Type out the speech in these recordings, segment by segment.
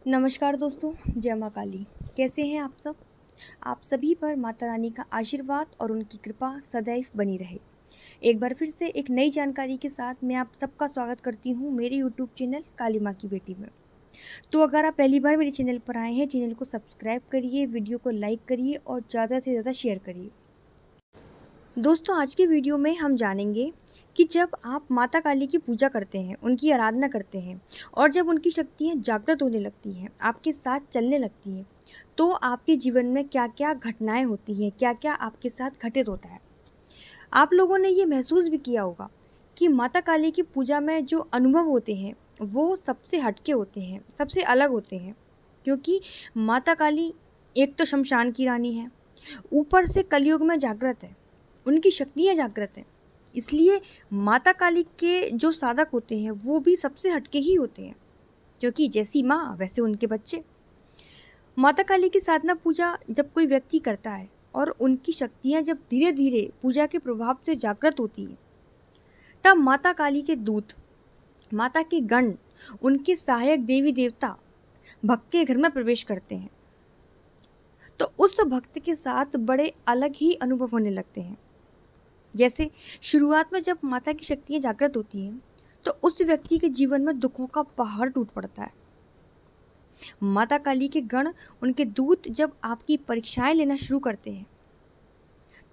नमस्कार दोस्तों, जय माँ काली। कैसे हैं आप सब? आप सभी पर माता रानी का आशीर्वाद और उनकी कृपा सदैव बनी रहे। एक बार फिर से एक नई जानकारी के साथ मैं आप सबका स्वागत करती हूँ मेरे यूट्यूब चैनल काली माँ की बेटी में। तो अगर आप पहली बार मेरे चैनल पर आए हैं, चैनल को सब्सक्राइब करिए, वीडियो को लाइक करिए और ज़्यादा से ज़्यादा शेयर करिए। दोस्तों, आज की वीडियो में हम जानेंगे कि जब आप माता काली की पूजा करते हैं, उनकी आराधना करते हैं और जब उनकी शक्तियाँ जागृत होने लगती हैं, आपके साथ चलने लगती हैं, तो आपके जीवन में क्या-क्या घटनाएं होती हैं, क्या-क्या आपके साथ घटित होता है। आप लोगों ने ये महसूस भी किया होगा कि माता काली की पूजा में जो अनुभव होते हैं, वो सबसे हटके होते हैं, सबसे अलग होते हैं, क्योंकि माता काली एक तो शमशान की रानी है, ऊपर से कलयुग में जागृत है, उनकी शक्तियाँ जागृत हैं। इसलिए माता काली के जो साधक होते हैं वो भी सबसे हटके ही होते हैं, क्योंकि जैसी माँ वैसे उनके बच्चे। माता काली की साधना पूजा जब कोई व्यक्ति करता है और उनकी शक्तियाँ जब धीरे धीरे पूजा के प्रभाव से जागृत होती है, तब माता काली के दूत, माता के गण, उनके सहायक देवी देवता भक्त के घर में प्रवेश करते हैं। तो उस भक्त के साथ बड़े अलग ही अनुभव होने लगते हैं। जैसे शुरुआत में जब माता की शक्तियाँ जागृत होती हैं, तो उस व्यक्ति के जीवन में दुखों का पहाड़ टूट पड़ता है। माता काली के गण, उनके दूत जब आपकी परीक्षाएं लेना शुरू करते हैं,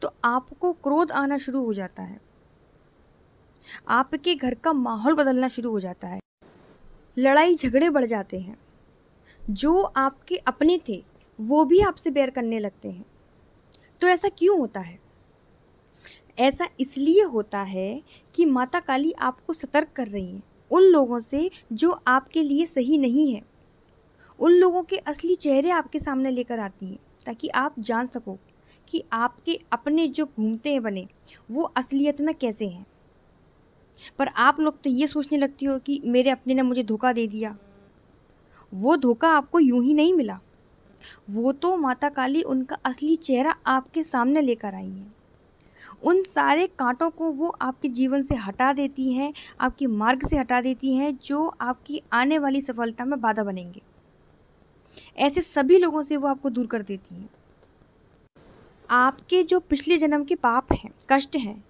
तो आपको क्रोध आना शुरू हो जाता है, आपके घर का माहौल बदलना शुरू हो जाता है, लड़ाई झगड़े बढ़ जाते हैं, जो आपके अपने थे वो भी आपसे बैर करने लगते हैं। तो ऐसा क्यों होता है? ऐसा इसलिए होता है कि माता काली आपको सतर्क कर रही हैं उन लोगों से जो आपके लिए सही नहीं है। उन लोगों के असली चेहरे आपके सामने लेकर आती हैं, ताकि आप जान सको कि आपके अपने जो घूमते हैं बने, वो असलियत में कैसे हैं। पर आप लोग तो ये सोचने लगती हो कि मेरे अपने ने मुझे धोखा दे दिया। वो धोखा आपको यूं ही नहीं मिला, वो तो माता काली उनका असली चेहरा आपके सामने लेकर आई हैं। उन सारे कांटों को वो आपके जीवन से हटा देती हैं, आपके मार्ग से हटा देती हैं, जो आपकी आने वाली सफलता में बाधा बनेंगे। ऐसे सभी लोगों से वो आपको दूर कर देती हैं। आपके जो पिछले जन्म के पाप हैं, कष्ट हैं,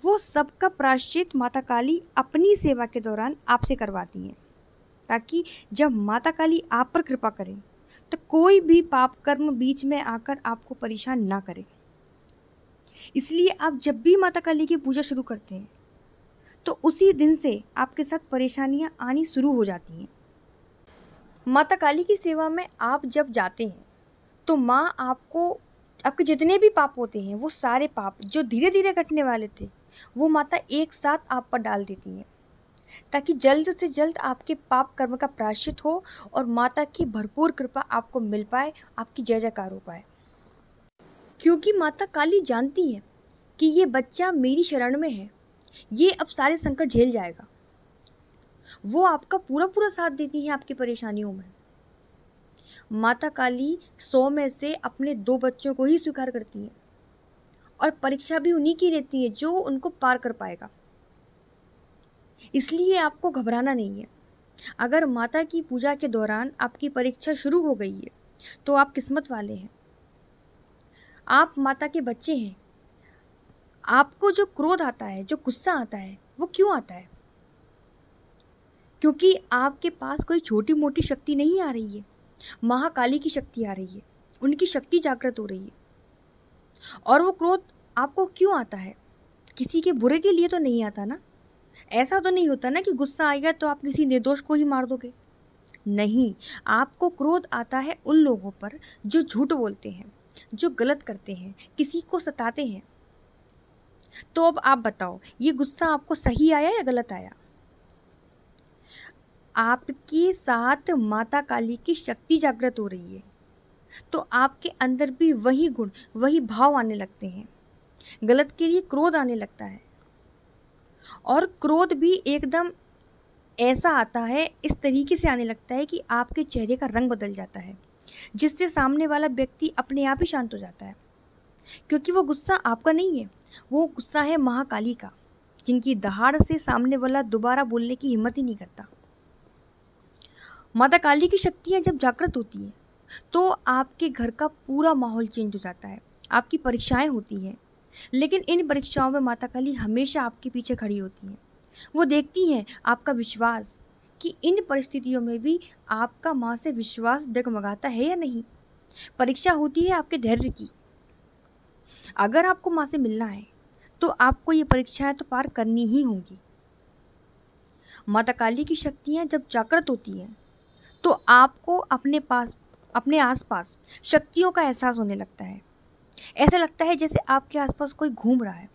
वो सबका प्रायश्चित माता काली अपनी सेवा के दौरान आपसे करवाती हैं, ताकि जब माता काली आप पर कृपा करें, तो कोई भी पाप कर्म बीच में आकर आपको परेशान ना करे। इसलिए आप जब भी माता काली की पूजा शुरू करते हैं, तो उसी दिन से आपके साथ परेशानियां आनी शुरू हो जाती हैं। माता काली की सेवा में आप जब जाते हैं, तो माँ आपको, आपके जितने भी पाप होते हैं, वो सारे पाप जो धीरे धीरे कटने वाले थे, वो माता एक साथ आप पर डाल देती हैं, ताकि जल्द से जल्द आपके पाप कर्म का प्रायश्चित हो और माता की भरपूर कृपा आपको मिल पाए, आपकी जय जयकार हो पाए। क्योंकि माता काली जानती है कि ये बच्चा मेरी शरण में है, ये अब सारे संकट झेल जाएगा। वो आपका पूरा पूरा साथ देती है आपकी परेशानियों में। माता काली 100 में से अपने 2 बच्चों को ही स्वीकार करती है और परीक्षा भी उन्हीं की रहती है जो उनको पार कर पाएगा। इसलिए आपको घबराना नहीं है। अगर माता की पूजा के दौरान आपकी परीक्षा शुरू हो गई है, तो आप किस्मत वाले हैं, आप माता के बच्चे हैं। आपको जो क्रोध आता है, जो गुस्सा आता है, वो क्यों आता है? क्योंकि आपके पास कोई छोटी मोटी शक्ति नहीं आ रही है, महाकाली की शक्ति आ रही है, उनकी शक्ति जागृत हो रही है। और वो क्रोध आपको क्यों आता है? किसी के बुरे के लिए तो नहीं आता ना। ऐसा तो नहीं होता ना कि गुस्सा आ गया तो आप किसी निर्दोष को ही मार दोगे। नहीं, आपको क्रोध आता है उन लोगों पर जो झूठ बोलते हैं, जो गलत करते हैं, किसी को सताते हैं। तो अब आप बताओ, ये गुस्सा आपको सही आया या गलत आया? आपके साथ माता काली की शक्ति जागृत हो रही है, तो आपके अंदर भी वही गुण, वही भाव आने लगते हैं। गलत के लिए क्रोध आने लगता है, और क्रोध भी एकदम ऐसा आता है, इस तरीके से आने लगता है कि आपके चेहरे का रंग बदल जाता है, जिससे सामने वाला व्यक्ति अपने आप ही शांत हो जाता है। क्योंकि वो गुस्सा आपका नहीं है, वो गुस्सा है महाकाली का, जिनकी दहाड़ से सामने वाला दोबारा बोलने की हिम्मत ही नहीं करता। माता काली की शक्तियाँ जब जागृत होती हैं तो आपके घर का पूरा माहौल चेंज हो जाता है। आपकी परीक्षाएं होती हैं, लेकिन इन परीक्षाओं में माता काली हमेशा आपके पीछे खड़ी होती हैं। वो देखती हैं आपका विश्वास, कि इन परिस्थितियों में भी आपका माँ से विश्वास डगमगाता है या नहीं। परीक्षा होती है आपके धैर्य की। अगर आपको माँ से मिलना है तो आपको ये परीक्षाएं तो पार करनी ही होंगी। माता काली की शक्तियाँ जब जागृत होती हैं तो आपको अपने आसपास शक्तियों का एहसास होने लगता है। ऐसा लगता है जैसे आपके आसपास कोई घूम रहा है,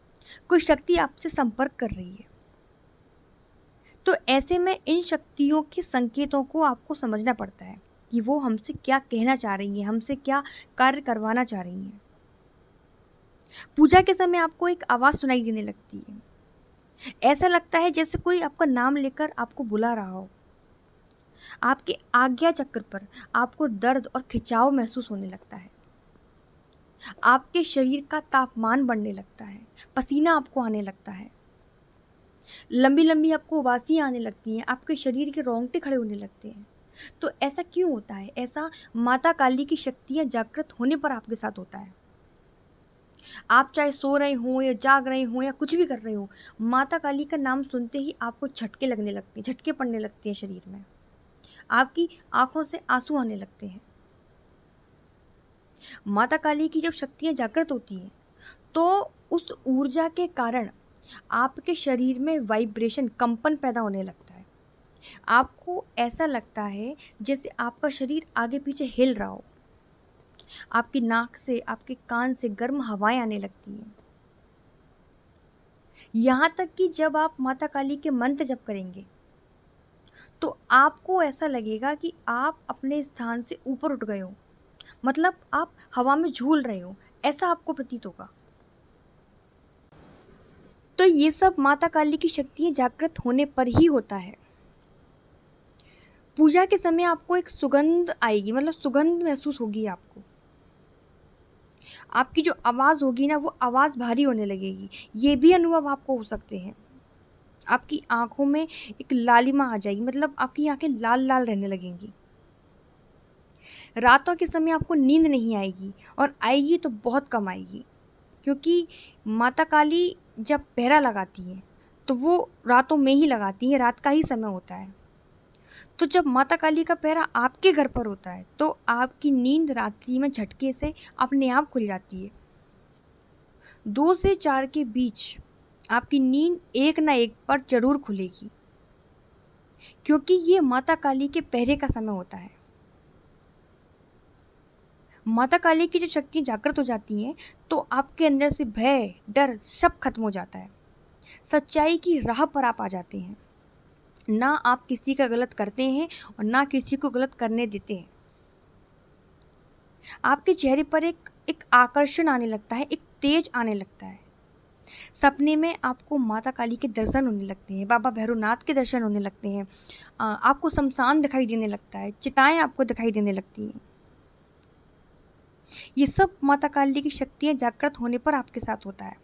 कोई शक्ति आपसे संपर्क कर रही है। तो ऐसे में इन शक्तियों के संकेतों को आपको समझना पड़ता है कि वो हमसे क्या कहना चाह रही हैं, हमसे क्या कार्य करवाना चाह रही हैं। पूजा के समय आपको एक आवाज़ सुनाई देने लगती है। ऐसा लगता है जैसे कोई आपका नाम लेकर आपको बुला रहा हो। आपके आज्ञा चक्र पर आपको दर्द और खिंचाव महसूस होने लगता है। आपके शरीर का तापमान बढ़ने लगता है, पसीना आपको आने लगता है, लंबी लंबी आपको उबासियाँ आने लगती हैं, आपके शरीर के रोंगटे खड़े होने लगते हैं। तो ऐसा क्यों होता है? ऐसा माता काली की शक्तियाँ जागृत होने पर आपके साथ होता है। आप चाहे सो रहे हों या जाग रहे हों या कुछ भी कर रहे हो, माता काली का नाम सुनते ही आपको झटके लगने लगते हैं, झटके पड़ने लगते हैं शरीर में। आपकी आंखों से आंसू आने लगते हैं। माता काली की जब शक्तियाँ जागृत होती हैं तो उस ऊर्जा के कारण आपके शरीर में वाइब्रेशन, कंपन पैदा होने लगता है। आपको ऐसा लगता है जैसे आपका शरीर आगे पीछे हिल रहा हो। आपकी नाक से, आपके कान से गर्म हवाएं आने लगती हैं। यहाँ तक कि जब आप माता काली के मंत्र जप करेंगे तो आपको ऐसा लगेगा कि आप अपने स्थान से ऊपर उठ गए हो, मतलब आप हवा में झूल रहे हो, ऐसा आपको प्रतीत होगा। तो ये सब माता काली की शक्तियाँ जागृत होने पर ही होता है। पूजा के समय आपको एक सुगंध आएगी, मतलब सुगंध महसूस होगी आपको। आपकी जो आवाज़ होगी ना, वो आवाज़ भारी होने लगेगी। ये भी अनुभव आपको हो सकते हैं। आपकी आंखों में एक लालिमा आ जाएगी, मतलब आपकी आंखें लाल लाल रहने लगेंगी। रातों के समय आपको नींद नहीं आएगी, और आएगी तो बहुत कम आएगी, क्योंकि माता काली जब पहरा लगाती है तो वो रातों में ही लगाती है, रात का ही समय होता है। तो जब माता काली का पहरा आपके घर पर होता है तो आपकी नींद रात्रि में झटके से अपने आप खुल जाती है। 2 से 4 के बीच आपकी नींद एक ना एक पर जरूर खुलेगी, क्योंकि ये माता काली के पहरे का समय होता है। माता काली की जब शक्ति जागृत हो जाती हैं तो आपके अंदर से भय, डर सब खत्म हो जाता है। सच्चाई की राह पर आप आ जाते हैं। ना आप किसी का गलत करते हैं और ना किसी को गलत करने देते हैं। आपके चेहरे पर एक आकर्षण आने लगता है, एक तेज आने लगता है। सपने में आपको माता काली के दर्शन होने लगते हैं, बाबा भैरवनाथ के दर्शन होने लगते हैं। आपको शमशान दिखाई देने लगता है, चिताएं आपको दिखाई देने लगती हैं। ये सब माता काली की शक्तियाँ जागृत होने पर आपके साथ होता है।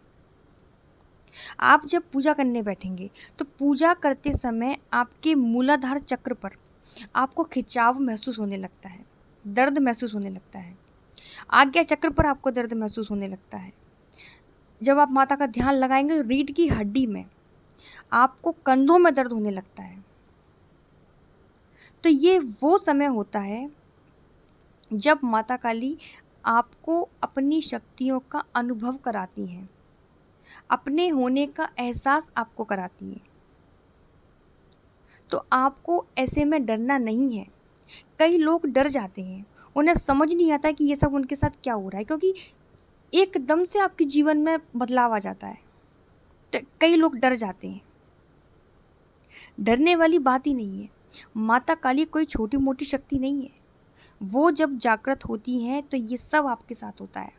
आप जब पूजा करने बैठेंगे तो पूजा करते समय आपके मूलाधार चक्र पर आपको खिंचाव महसूस होने लगता है, दर्द महसूस होने लगता है। आज्ञा चक्र पर आपको दर्द महसूस होने लगता है। जब आप माता का ध्यान लगाएंगे तो रीढ़ की हड्डी में आपको कंधों में दर्द होने लगता है। तो ये वो समय होता है जब माता काली आपको अपनी शक्तियों का अनुभव कराती हैं, अपने होने का एहसास आपको कराती है। तो आपको ऐसे में डरना नहीं है। कई लोग डर जाते हैं, उन्हें समझ नहीं आता कि ये सब उनके साथ क्या हो रहा है, क्योंकि एकदम से आपके जीवन में बदलाव आ जाता है। तो कई लोग डर जाते हैं। डरने वाली बात ही नहीं है। माता काली कोई छोटी मोटी शक्ति नहीं है। वो जब जागृत होती हैं तो ये सब आपके साथ होता है।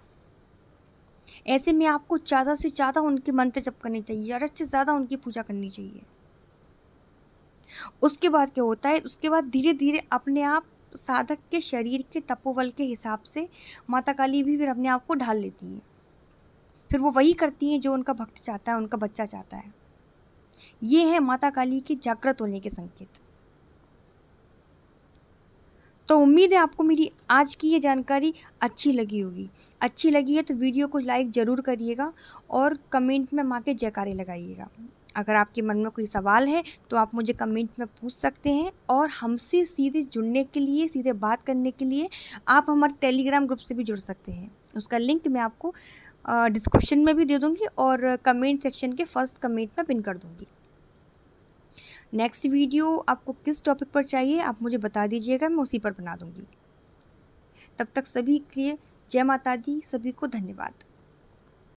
ऐसे में आपको ज़्यादा से ज़्यादा उनके मंत्र जप करने चाहिए, ज़्यादा से ज़्यादा उनकी पूजा करनी चाहिए। उसके बाद क्या होता है, उसके बाद धीरे धीरे अपने आप साधक के शरीर के तपोबल के हिसाब से माता काली भी फिर अपने आप को ढाल लेती हैं। फिर वो वही करती हैं जो उनका भक्त चाहता है, उनका बच्चा चाहता है। ये है माता काली के जागृत होने के संकेत। तो उम्मीद है आपको मेरी आज की ये जानकारी अच्छी लगी होगी। अच्छी लगी है तो वीडियो को लाइक ज़रूर करिएगा और कमेंट में माँ के जयकारे लगाइएगा। अगर आपके मन में कोई सवाल है तो आप मुझे कमेंट में पूछ सकते हैं, और हमसे सीधे जुड़ने के लिए, सीधे बात करने के लिए आप हमारे टेलीग्राम ग्रुप से भी जुड़ सकते हैं। उसका लिंक मैं आपको डिस्क्रिप्शन में भी दे दूँगी और कमेंट सेक्शन के फर्स्ट कमेंट में पिन कर दूँगी। नेक्स्ट वीडियो आपको किस टॉपिक पर चाहिए आप मुझे बता दीजिएगा, मैं उसी पर बना दूँगी। तब तक सभी के लिए जय माता दी, सभी को धन्यवाद।